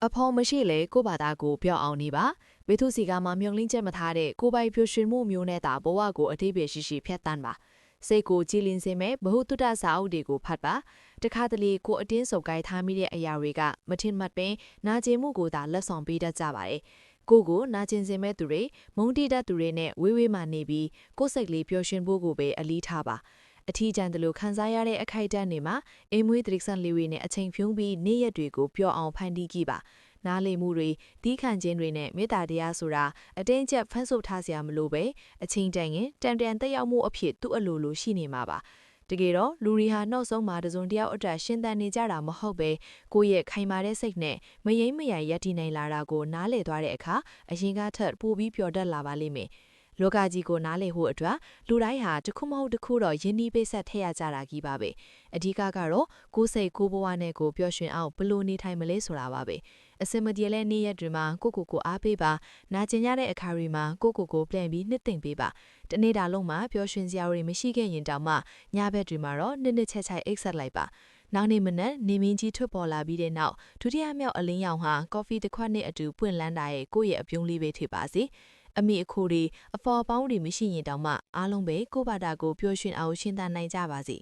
အဖော်မရှိလေကိုဘာသာကိုပြောအောင်နေပါဘေသူစီကမှမြုံလင်းချက်မထားတဲ့ကိုပိုင်ပြွှွှင်မှုမျိုးနဲ့တာဘဝကိုအတိပယ်ရှိဖြတ်တန်းပါစိတ်ကိုကြည်လင်စေမဲ့ဘ ഹു တုတစာအုပ်တွေကိုဖတ်ပါတခါတလေကိုအတင်းစုပ်ကိုင်းထားမိတဲ့အရာတွေကမထင်မှတ်ပင်နာကျင်မှုကိုသာလက်ဆောင်ပေးတတ်ကြပါတယ်ကိုနာကျင်စင်မဲ့သူတွေမုန်းတိတတ်သူတွေနဲ့ဝေးဝေးမှနေပြီးကိုစိတ်လေးပျော်ရွှင်ဖို့ကိုပဲအလေးထားပါအထီးကျန်တယ်လို့ခံစားရတဲ့အခိုက်အတန့်တွေမှာအိမ်မွေးတရိษံလေးတွေနဲ့အချိန်ဖြုံးပြီးနေ့ရက်တွေကိုပျော်အောင်ဖန်တီးကြည့်ပါနားလေမှုတွေတီးခံခြင်းတွေနဲ့မေတ္တာတရားဆိုတာအတင်းကျပ်ဖန်ဆုပ်ထားစရာမလိုပဲအချင်းတန်ရင်တန်တက်ရောက်မှုအဖြစ်သူ့အလိုလိုရှိနေမှာပါတကယ်တော့လူရီဟာနောက်ဆုံးမှာတစုံတယောက်အတွက်ရှင်းတန်နေကြတာမဟုတ်ပဲကိုယ့်ရဲ့ခိုင်မာတဲ့စိတ်နဲ့မယိမ့်မယိုင်ရပ်တည်နိုင်လာတာကိုနားလည်သွားတဲ့အခါအရင်ကထက်ပိုပြီးပျော်တတ်လာပါလိမ့်မယ်လောကကြီးကိုနားလည်ဖို့အတွက်လူတိုင်းဟာတစ်ခုမဟုတ်တစ်ခုတော့ယဉ်ဤပိတ်ဆက်ထည့်ရကြတာကြီးပါပဲအဓိကကတော့ကိုယ်စိတ်ကိုယ်ဘဝနဲ့ကိုပျော်ရွှင်အောင်ဘလို့နေထိုင်မလဲဆိုတာပါပဲအစင်မတည်းလဲနေ့ရက်တွေမှာကိုအားပေးပါနာကျင်ရတဲ့အခါတွေမှာကိုပြန်ပြီးနှစ်သိမ့်ပေးပါတနေ့တာလုံးမှာပျော်ရွှင်စရာတွေမရှိခဲ့ရင်တောင်မှညဘက်တွေမှာတော့နှစ်ချက်ချိုက်အိတ်ဆက်လိုက်ပါနောက်နေ့မနက်နေမင်းကြီးထွက်ပေါ်လာပြီးတဲ့နောက်ဒုတိယမြောက်အလင်းရောင်ဟာကော်ဖီတစ်ခွက်နဲ့အတူပွင့်လန်းတာရဲ့ကိုယ့်ရဲ့အပြုံးလေးပဲဖြစ်ပါစေအမိအခိုတွေအဖော်ပေါင်းတွေမရှိရင်တောင်မှအားလုံးပဲကိုယ့်ဘာသာကိုပျော်ရွှင်အောင်ရှင်းသန်နိုင်ကြပါစေ